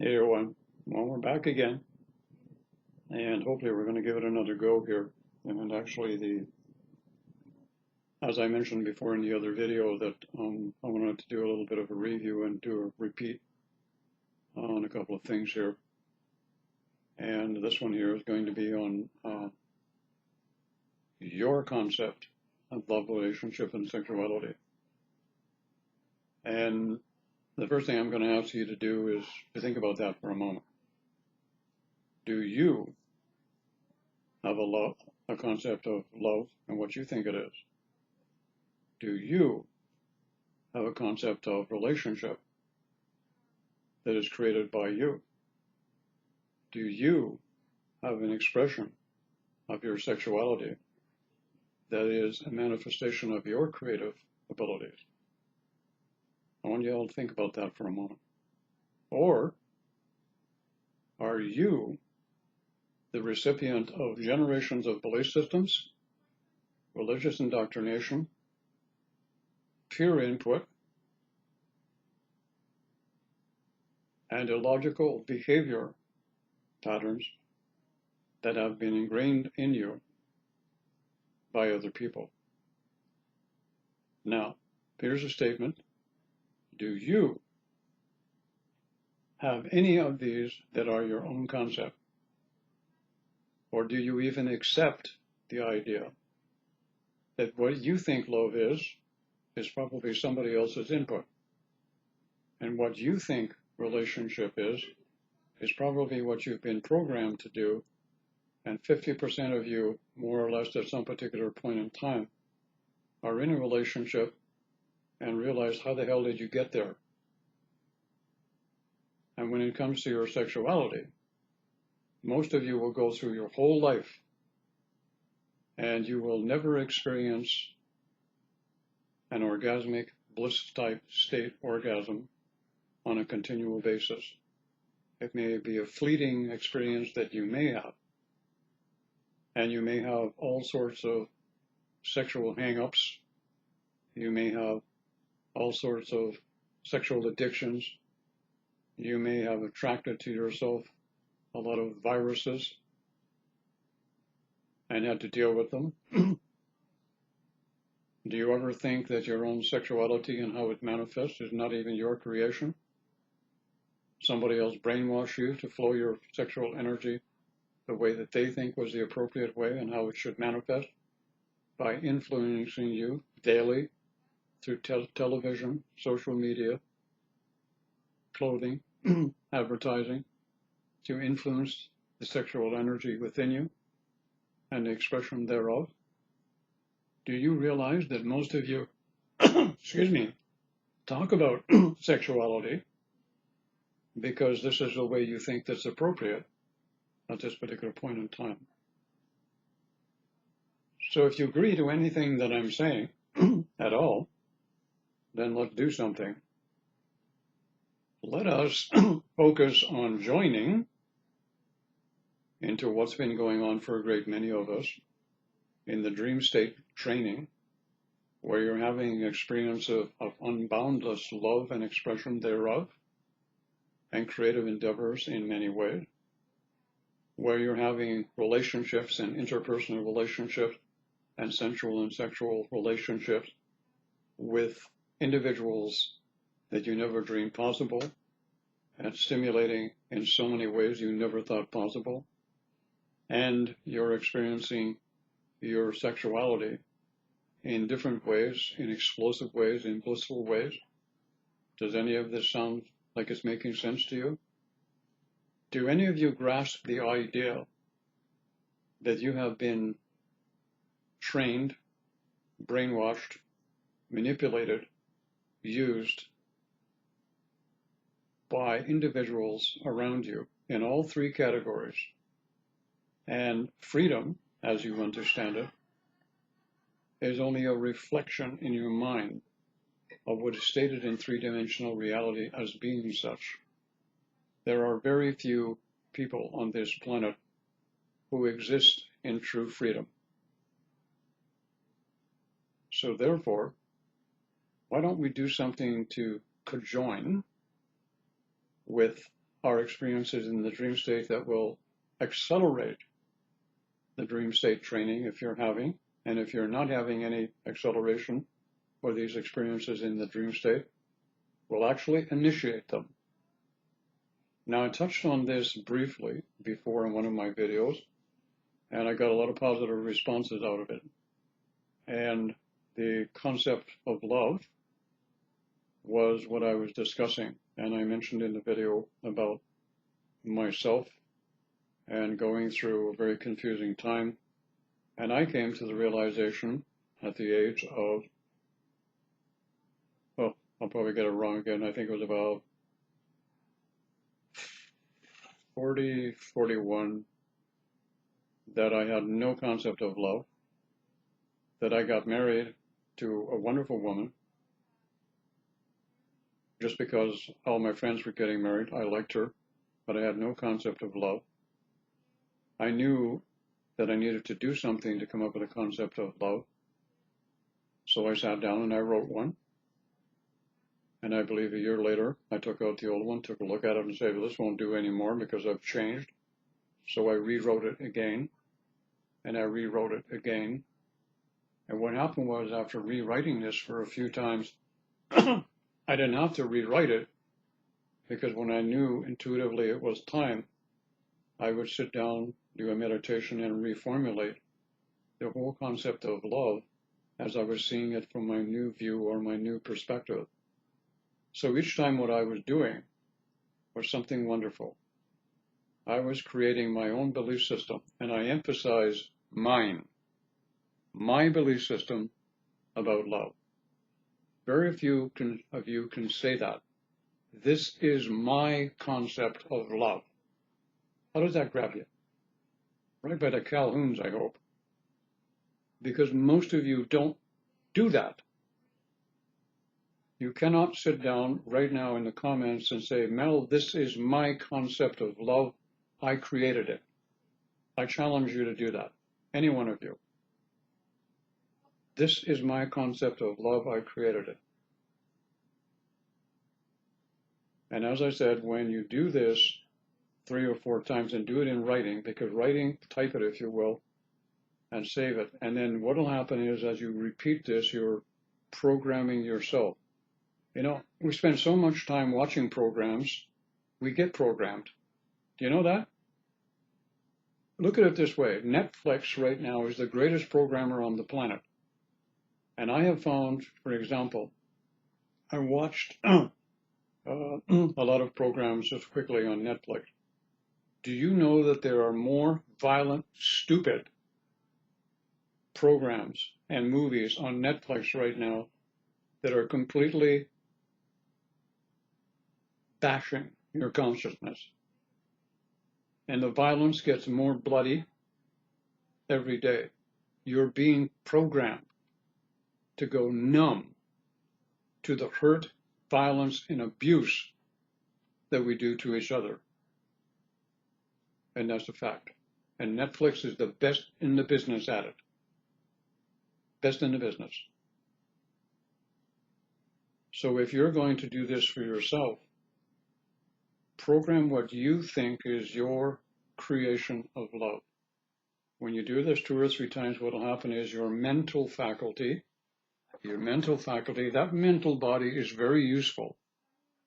Hey everyone, well we're back again, and hopefully we're going to give it another go here. And actually, as I mentioned before in the other video, that I wanted to do a little bit of a review and do a repeat on a couple of things here. And this one here is going to be on your concept of love, relationship, and sexuality. And the first thing I'm going to ask you to do is to think about that for a moment. Do you have a concept of love and what you think it is? Do you have a concept of relationship that is created by you? Do you have an expression of your sexuality that is a manifestation of your creative abilities? I want you all to think about that for a moment. Or are you the recipient of generations of belief systems, religious indoctrination, peer input, and illogical behavior patterns that have been ingrained in you by other people? Now, here's a statement. Do you have any of these that are your own concept? Or do you even accept the idea that what you think love is probably somebody else's input? And what you think relationship is probably what you've been programmed to do, and 50% of you, more or less at some particular point in time, are in a relationship and realize, how the hell did you get there? And when it comes to your sexuality, most of you will go through your whole life and you will never experience an orgasmic bliss type state orgasm on a continual basis. It may be a fleeting experience that you may have, and you may have all sorts of sexual hang-ups. You may have all sorts of sexual addictions. You may have attracted to yourself a lot of viruses and had to deal with them. Do you ever think that your own sexuality and how it manifests is not even your creation? Somebody else brainwashed you to flow your sexual energy the way that they think was the appropriate way and how it should manifest, by influencing you daily through television, social media, clothing, advertising, to influence the sexual energy within you and the expression thereof? Do you realize that most of you, talk about sexuality because this is the way you think that's appropriate at this particular point in time? So if you agree to anything that I'm saying at all, then let's do something. Let us focus on joining into what's been going on for a great many of us in the dream state training, where you're having an experience of unboundless love and expression thereof, and creative endeavors in many ways, where you're having relationships and interpersonal relationships and sensual and sexual relationships with individuals that you never dreamed possible, and stimulating in so many ways you never thought possible, and you're experiencing your sexuality in different ways, in explosive ways, in blissful ways. Does any of this sound like it's making sense to you? Do any of you grasp the idea that you have been trained, brainwashed, manipulated, used by individuals around you in all three categories? And freedom, as you understand it, is only a reflection in your mind of what is stated in three-dimensional reality as being such. There are very few people on this planet who exist in true freedom. So therefore, why don't we do something to conjoin with are experiences in the dream state that will accelerate the dream state training if you're having, and if you're not having any acceleration or these experiences in the dream state, will actually initiate them. Now, I touched on this briefly before in one of my videos, and I got a lot of positive responses out of it. And the concept of love was what I was discussing, and I mentioned in the video about myself and going through a very confusing time. And I came to the realization at the age of, well, I'll probably get it wrong again, I think it was about 40, 41, that I had no concept of love, that I got married to a wonderful woman just because all my friends were getting married. I liked her, but I had no concept of love. I knew that I needed to do something to come up with a concept of love. So I sat down and I wrote one. And I believe a year later, I took out the old one, took a look at it and said, well, this won't do anymore because I've changed. So I rewrote it again, and I rewrote it again. And what happened was, after rewriting this for a few times, I didn't have to rewrite it, because when I knew intuitively it was time, I would sit down, do a meditation, and reformulate the whole concept of love as I was seeing it from my new view or my new perspective. So each time what I was doing was something wonderful. I was creating my own belief system, and I emphasize mine, my belief system about love. Very few of you can say that. This is my concept of love. How does that grab you? Right by the Calhouns, I hope. Because most of you don't do that. You cannot sit down right now in the comments and say, Mel, this is my concept of love. I created it. I challenge you to do that. Any one of you. This is my concept of love. I created it. And as I said, when you do this 3 or 4 times, and do it in writing, because writing, type it if you will, and save it. And then what will happen is, as you repeat this, you're programming yourself. You know, we spend so much time watching programs, we get programmed. Do you know that? Look at it this way. Netflix right now is the greatest programmer on the planet. And I have found, for example, I watched a lot of programs just quickly on Netflix. Do you know that there are more violent, stupid programs and movies on Netflix right now that are completely bashing your consciousness? And the violence gets more bloody every day. You're being programmed to go numb to the hurt, violence, and abuse that we do to each other. And that's a fact. And Netflix is the best in the business at it. Best in the business. So if you're going to do this for yourself, program what you think is your creation of love. When you do this 2 or 3 times, what will happen is your mental faculty, that mental body is very useful.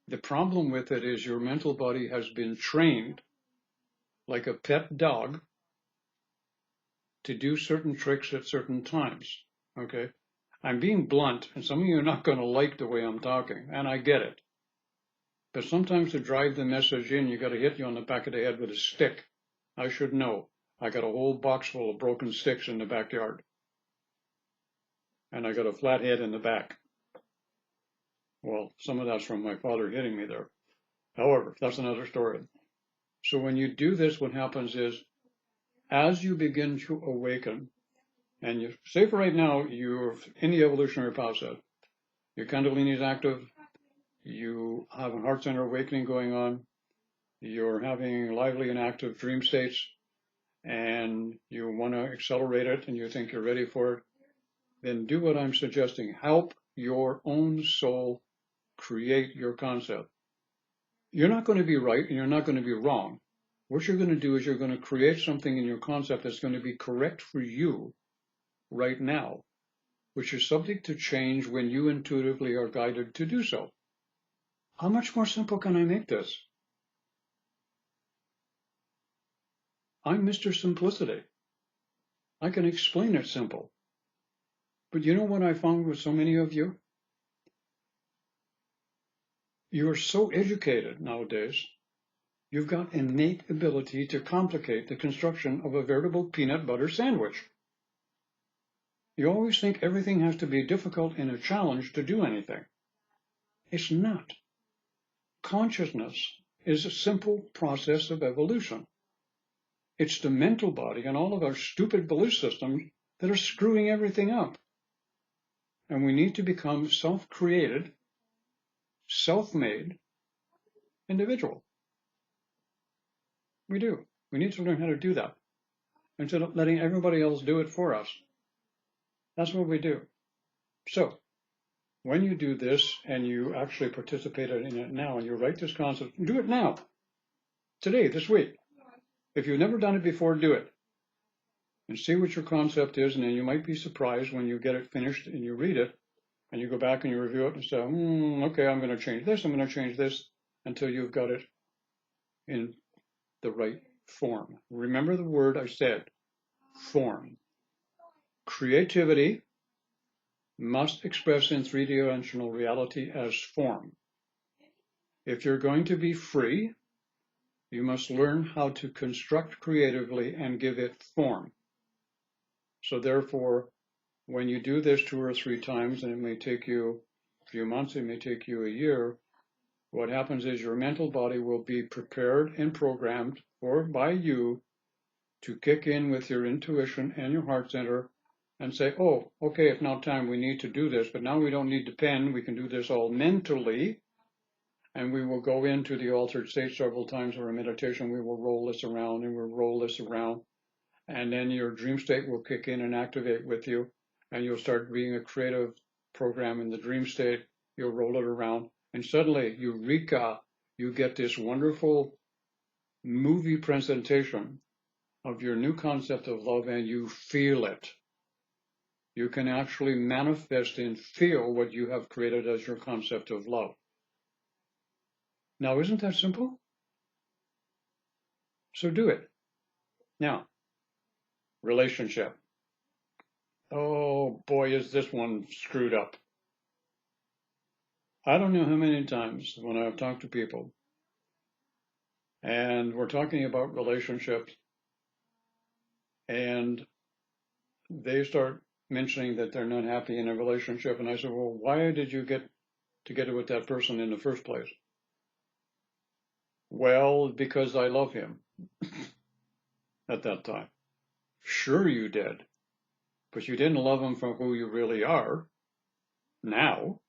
The problem with it is your mental body has been trained like a pet dog to do certain tricks at certain times, okay? I'm being blunt, and some of you are not going to like the way I'm talking, and I get it. But sometimes to drive the message in, you got to hit you on the back of the head with a stick. I should know. I got a whole box full of broken sticks in the backyard. And I got a flat head in the back. Well, some of that's from my father hitting me there. However, that's another story. So when you do this, what happens is, as you begin to awaken, and you say for right now, you're in the evolutionary process, your Kundalini is active, you have a heart center awakening going on, you're having lively and active dream states, and you want to accelerate it, and you think you're ready for it, then do what I'm suggesting. Help your own soul create your concept. You're not going to be right and you're not going to be wrong. What you're going to do is you're going to create something in your concept that's going to be correct for you right now, which is subject to change when you intuitively are guided to do so. How much more simple can I make this? I'm Mr. Simplicity. I can explain it simple. But you know what I found with so many of you? You're so educated nowadays, you've got innate ability to complicate the construction of a veritable peanut butter sandwich. You always think everything has to be difficult and a challenge to do anything. It's not. Consciousness is a simple process of evolution. It's the mental body and all of our stupid belief systems that are screwing everything up. And we need to become self-created, self-made individual. We do. We need to learn how to do that instead of letting everybody else do it for us. That's what we do. So, when you do this and you actually participate in it now and you write this concept, do it now, today, this week. If you've never done it before, do it. And see what your concept is, and then you might be surprised when you get it finished and you read it, and you go back and you review it and say, okay, I'm going to change this, I'm going to change this, until you've got it in the right form. Remember the word I said, form. Creativity must express in three-dimensional reality as form. If you're going to be free, you must learn how to construct creatively and give it form. So therefore, when you do this 2 or 3 times, and it may take you a few months, it may take you a year, what happens is your mental body will be prepared and programmed by you to kick in with your intuition and your heart center and say, oh, okay, it's now time, we need to do this, but now we don't need the pen, we can do this all mentally, and we will go into the altered state several times or a meditation, we will roll this around and we'll roll this around, and then your dream state will kick in and activate with you, and you'll start being a creative program in the dream state, you'll roll it around, and suddenly, eureka, you get this wonderful movie presentation of your new concept of love, and you feel it. You can actually manifest and feel what you have created as your concept of love. Now, isn't that simple? So do it. Now, relationship. Oh boy, is this one screwed up. I don't know how many times when I've talked to people and we're talking about relationships and they start mentioning that they're not happy in a relationship, and I said, well, why did you get together with that person in the first place? Well, because I love him at that time. Sure you did, but you didn't love him for who you really are. Now,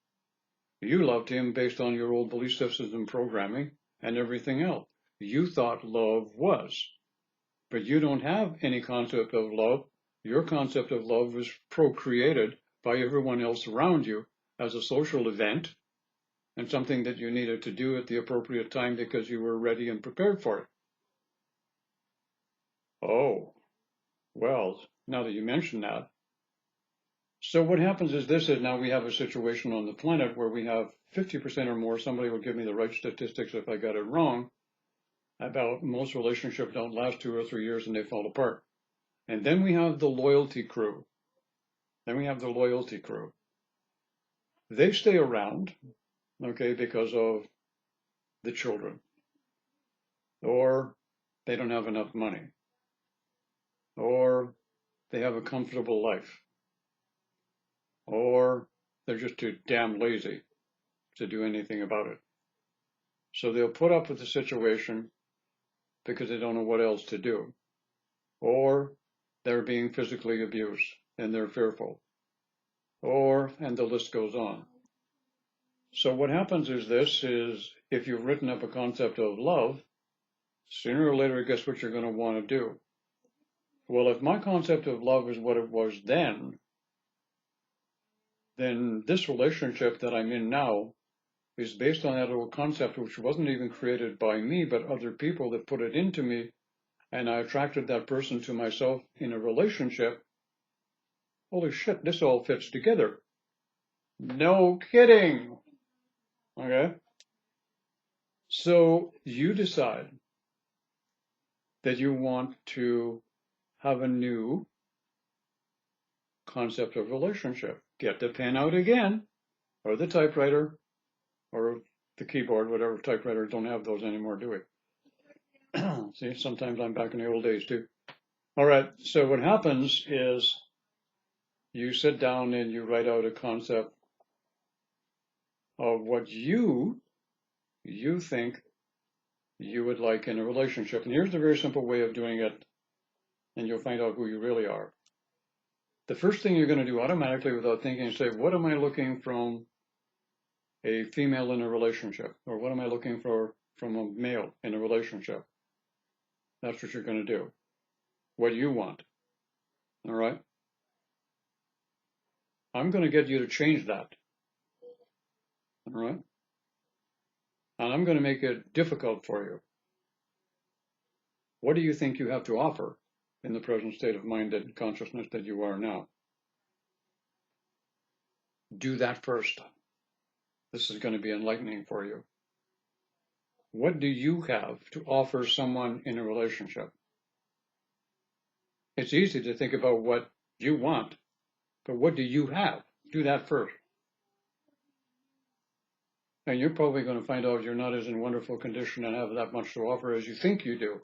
you loved him based on your old belief systems and programming and everything else. You thought love was, but you don't have any concept of love. Your concept of love was procreated by everyone else around you as a social event and something that you needed to do at the appropriate time because you were ready and prepared for it. Oh, well, now that you mention that. So what happens is this is now we have a situation on the planet where we have 50% or more, somebody will give me the right statistics if I got it wrong, about most relationships don't last 2 or 3 years and they fall apart. And then we have the loyalty crew. They stay around, okay, because of the children, or they don't have enough money, or they have a comfortable life, or they're just too damn lazy to do anything about it. So they'll put up with the situation because they don't know what else to do, or they're being physically abused and they're fearful, and the list goes on. So what happens is this is, if you've written up a concept of love, sooner or later, guess what you're going to want to do? Well, if my concept of love is what it was then this relationship that I'm in now is based on that old concept, which wasn't even created by me, but other people that put it into me, and I attracted that person to myself in a relationship. Holy shit, this all fits together. No kidding. Okay? So you decide that you want to have a new concept of relationship. Get the pen out again, or the typewriter, or the keyboard, whatever. Typewriters don't have those anymore, do we? See, sometimes I'm back in the old days too. All right, so what happens is you sit down and you write out a concept of what you think you would like in a relationship. And here's the very simple way of doing it, and you'll find out who you really are. The first thing you're going to do automatically without thinking is say, what am I looking from a female in a relationship? Or what am I looking for from a male in a relationship? That's what you're going to do. What do you want? All right? I'm going to get you to change that. All right? And I'm going to make it difficult for you. What do you think you have to offer in the present state of mind and consciousness that you are now? Do that first. This is going to be enlightening for you. What do you have to offer someone in a relationship? It's easy to think about what you want, but what do you have? Do that first. And you're probably going to find out you're not as in wonderful condition and have that much to offer as you think you do.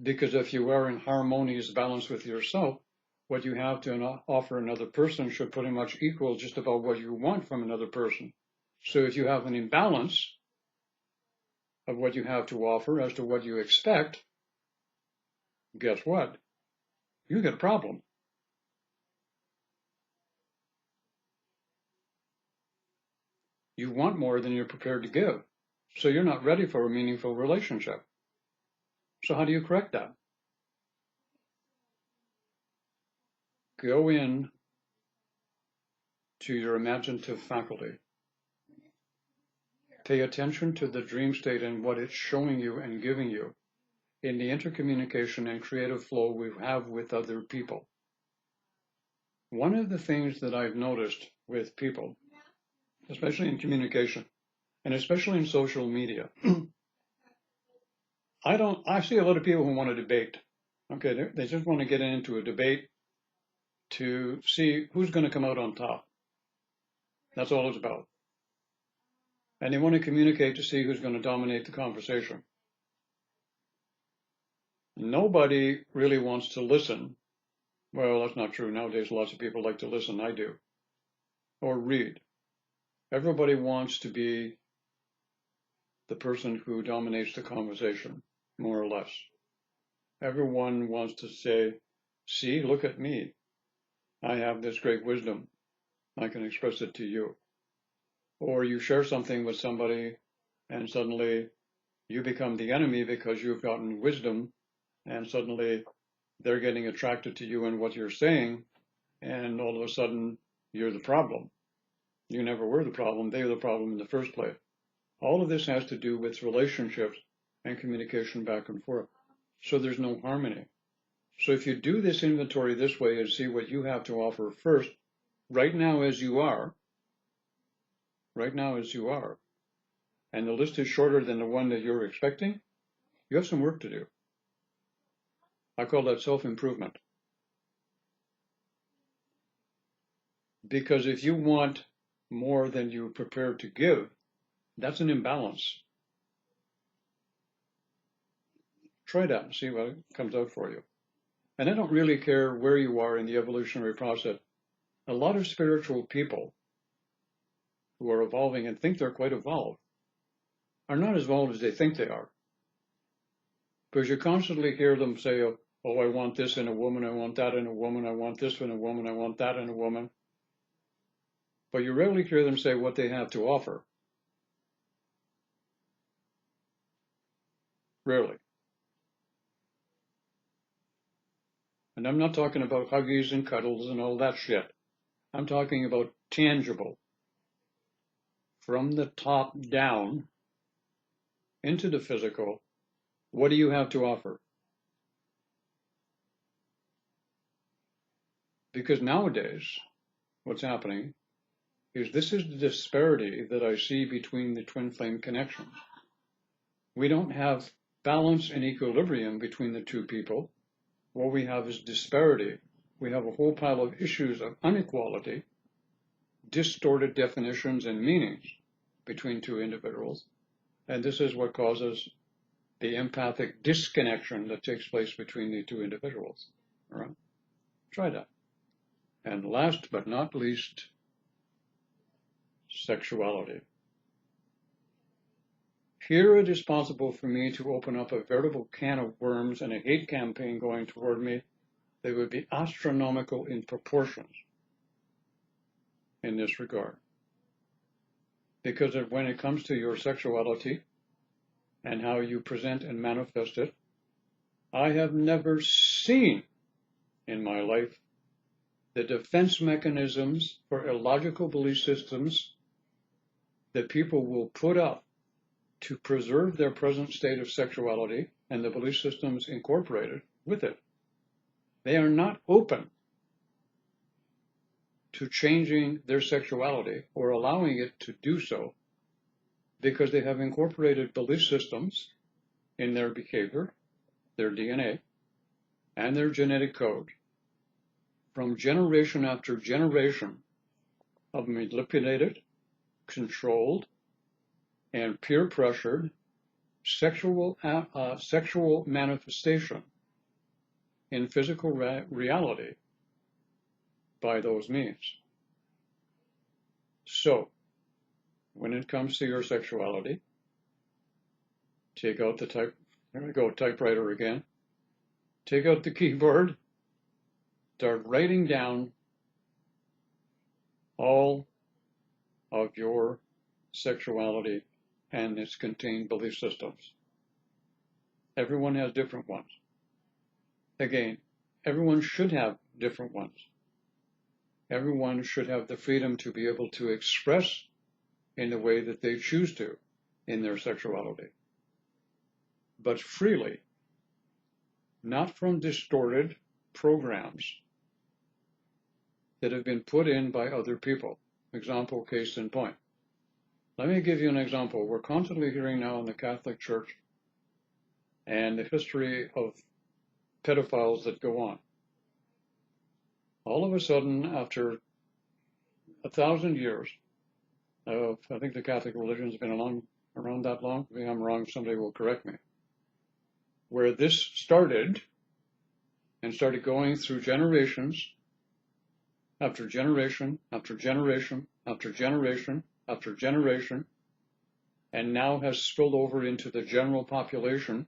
Because if you are in harmonious balance with yourself, what you have to offer another person should pretty much equal just about what you want from another person. So if you have an imbalance of what you have to offer as to what you expect, guess what? You get a problem. You want more than you're prepared to give. So you're not ready for a meaningful relationship. So how do you correct that? Go in to your imaginative faculty. Pay attention to the dream state and what it's showing you and giving you in the intercommunication and creative flow we have with other people. One of the things that I've noticed with people, especially in communication, and especially in social media, I see a lot of people who want to debate. Okay, they just want to get into a debate to see who's going to come out on top. That's all it's about. And they want to communicate to see who's going to dominate the conversation. Nobody really wants to listen. Well, that's not true. Nowadays, lots of people like to listen. I do. Or read. Everybody wants to be the person who dominates the conversation, more or less. Everyone wants to say, see, look at me. I have this great wisdom. I can express it to you. Or you share something with somebody and suddenly you become the enemy because you've gotten wisdom and suddenly they're getting attracted to you and what you're saying, and all of a sudden you're the problem. You never were the problem. They were the problem in the first place. All of this has to do with relationships and communication back and forth. So there's no harmony. So if you do this inventory this way and see what you have to offer first, right now as you are, and the list is shorter than the one that you're expecting, you have some work to do. I call that self-improvement. Because if you want more than you're prepared to give, that's an imbalance. Try that and see what comes out for you. And I don't really care where you are in the evolutionary process. A lot of spiritual people who are evolving and think they're quite evolved are not as evolved as they think they are. Because you constantly hear them say, oh, I want this in a woman, I want that in a woman, I want this in a woman, I want that in a woman. But you rarely hear them say what they have to offer. Rarely. And I'm not talking about huggies and cuddles and all that shit. I'm talking about tangible, from the top down into the physical, what do you have to offer? Because nowadays, what's happening is this is the disparity that I see between the twin flame connections. We don't have balance and equilibrium between the two people. What we have is disparity. We have a whole pile of issues of inequality, distorted definitions and meanings between two individuals. And this is what causes the empathic disconnection that takes place between the two individuals. All right? Try that. And last but not least, sexuality. Here it is possible for me to open up a veritable can of worms and a hate campaign going toward me that would be astronomical in proportions in this regard. Because when it comes to your sexuality and how you present and manifest it, I have never seen in my life the defense mechanisms for illogical belief systems that people will put up to preserve their present state of sexuality and the belief systems incorporated with it. They are not open to changing their sexuality or allowing it to do so because they have incorporated belief systems in their behavior, their DNA, and their genetic code from generation after generation of manipulated, controlled, and peer-pressured sexual manifestation in physical reality by those means. So, when it comes to your sexuality, take out the typewriter again, take out the keyboard, start writing down all of your sexuality and its contained belief systems. Everyone has different ones. Again, everyone should have different ones. Everyone should have the freedom to be able to express in the way that they choose to in their sexuality, but freely, not from distorted programs that have been put in by other people. Example, case in point. Let me give you an example. We're constantly hearing now in the Catholic Church and the history of pedophiles that go on. All of a sudden, after 1,000 years of, I think the Catholic religion has been around that long. If I'm wrong, somebody will correct me. Where this started and started going through generations after generation after generation after generation after generation, and now has spilled over into the general population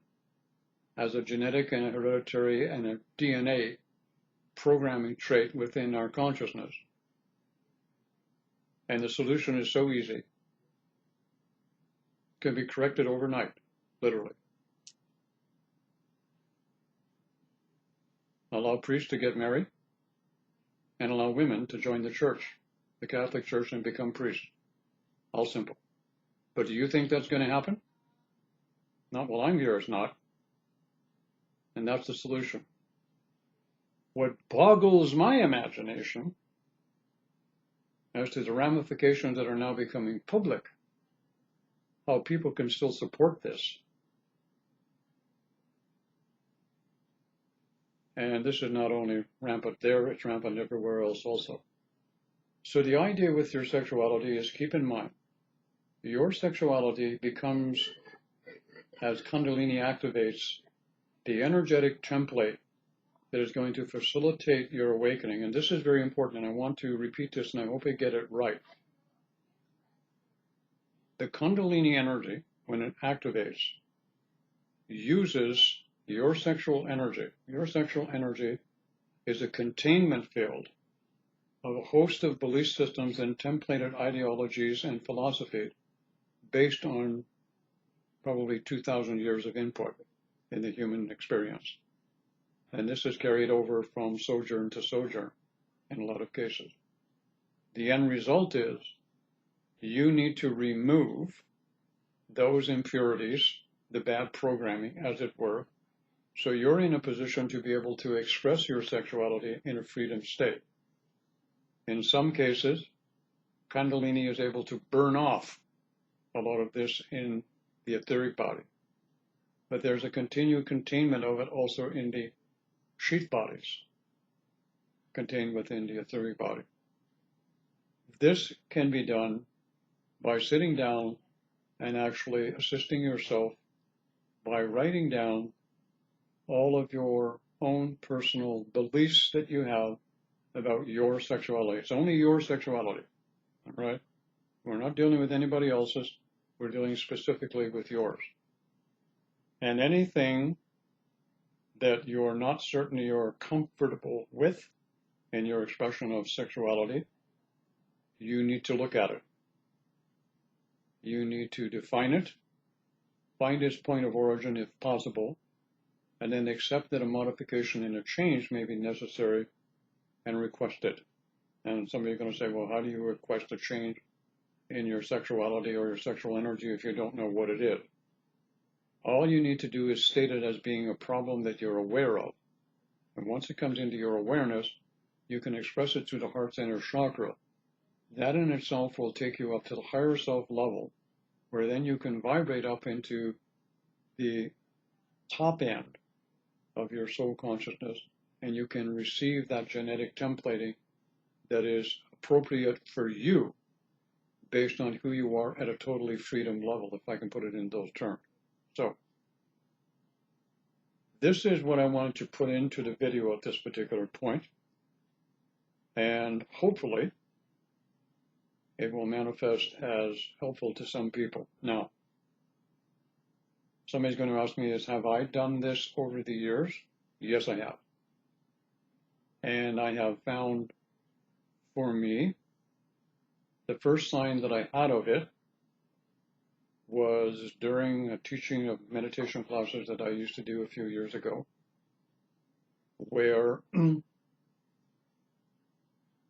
as a genetic and a hereditary and a DNA programming trait within our consciousness. And the solution is so easy. It can be corrected overnight, literally. Allow priests to get married and allow women to join the church, the Catholic Church, and become priests. All simple. But do you think that's going to happen? Not while I'm here, it's not. And that's the solution. What boggles my imagination as to the ramifications that are now becoming public, how people can still support this. And this is not only rampant there, it's rampant everywhere else also. So the idea with your sexuality is, keep in mind, your sexuality becomes, as Kundalini activates, the energetic template that is going to facilitate your awakening. And this is very important, and I want to repeat this, and I hope I get it right. The Kundalini energy, when it activates, uses your sexual energy. Your sexual energy is a containment field of a host of belief systems and templated ideologies and philosophy based on probably 2,000 years of input in the human experience. And this is carried over from sojourn to sojourn in a lot of cases. The end result is you need to remove those impurities, the bad programming, as it were, so you're in a position to be able to express your sexuality in a freedom state. In some cases, Kundalini is able to burn off a lot of this in the etheric body. But there's a continued containment of it also in the sheath bodies contained within the etheric body. This can be done by sitting down and actually assisting yourself by writing down all of your own personal beliefs that you have about your sexuality. It's only your sexuality, all right? We're not dealing with anybody else's. We're dealing specifically with yours. And anything that you're not certain you're comfortable with in your expression of sexuality, you need to look at it. You need to define it, find its point of origin if possible, and then accept that a modification and a change may be necessary and request it. And somebody's going to say, well, how do you request a change in your sexuality or your sexual energy if you don't know what it is? All you need to do is state it as being a problem that you're aware of. And once it comes into your awareness, you can express it through the heart center chakra. That in itself will take you up to the higher self level, where then you can vibrate up into the top end of your soul consciousness, and you can receive that genetic templating that is appropriate for you based on who you are at a totally freedom level, if I can put it in those terms. So, this is what I wanted to put into the video at this particular point, and hopefully it will manifest as helpful to some people. Now, somebody's going to ask me is, have I done this over the years? Yes, I have. And I have found for me, the first sign that I had of it was during a teaching of meditation classes that I used to do a few years ago, where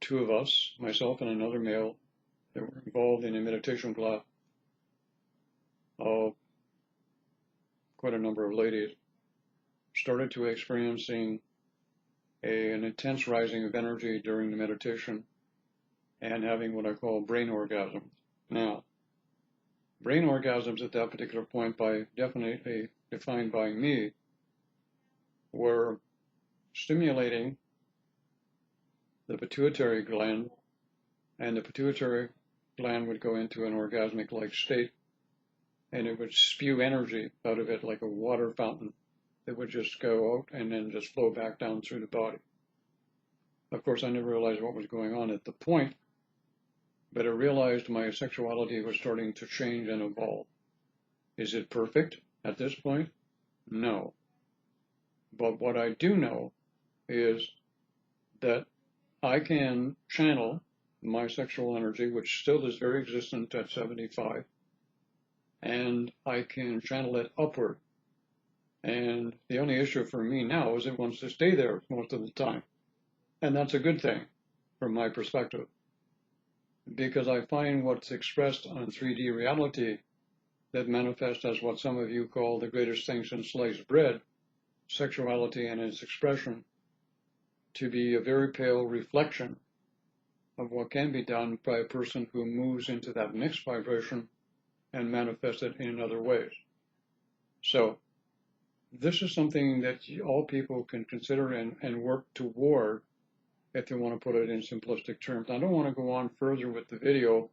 two of us, myself and another male, that were involved in a meditation class, quite a number of ladies, started to experiencing an intense rising of energy during the meditation and having what I call brain orgasms. Now, brain orgasms at that particular point, by definitely defined by me, were stimulating the pituitary gland, and the pituitary gland would go into an orgasmic-like state, and it would spew energy out of it like a water fountain that would just go out and then just flow back down through the body. Of course, I never realized what was going on at the point, but I realized my sexuality was starting to change and evolve. Is it perfect at this point? No. But what I do know is that I can channel my sexual energy, which still is very existent at 75, and I can channel it upward. And the only issue for me now is it wants to stay there most of the time. And that's a good thing from my perspective, because I find what's expressed on 3D reality that manifests as what some of you call the greatest thing since sliced bread, sexuality and its expression, to be a very pale reflection of what can be done by a person who moves into that next vibration and manifests it in other ways. So this is something that all people can consider and work toward if you want to put it in simplistic terms. I don't want to go on further with the video,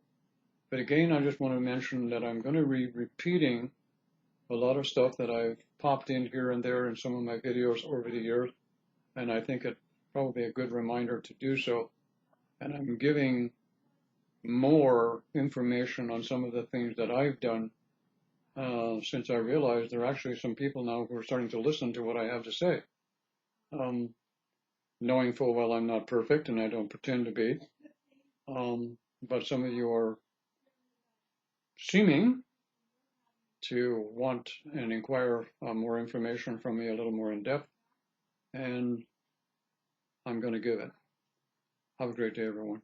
but again, I just want to mention that I'm going to be repeating a lot of stuff that I've popped in here and there in some of my videos over the years, and I think it's probably a good reminder to do so. And I'm giving more information on some of the things that I've done since I realized there are actually some people now who are starting to listen to what I have to say. Knowing full well I'm not perfect, and I don't pretend to be, but some of you are seeming to want and inquire more information from me a little more in depth, and I'm going to give it. Have a great day, everyone.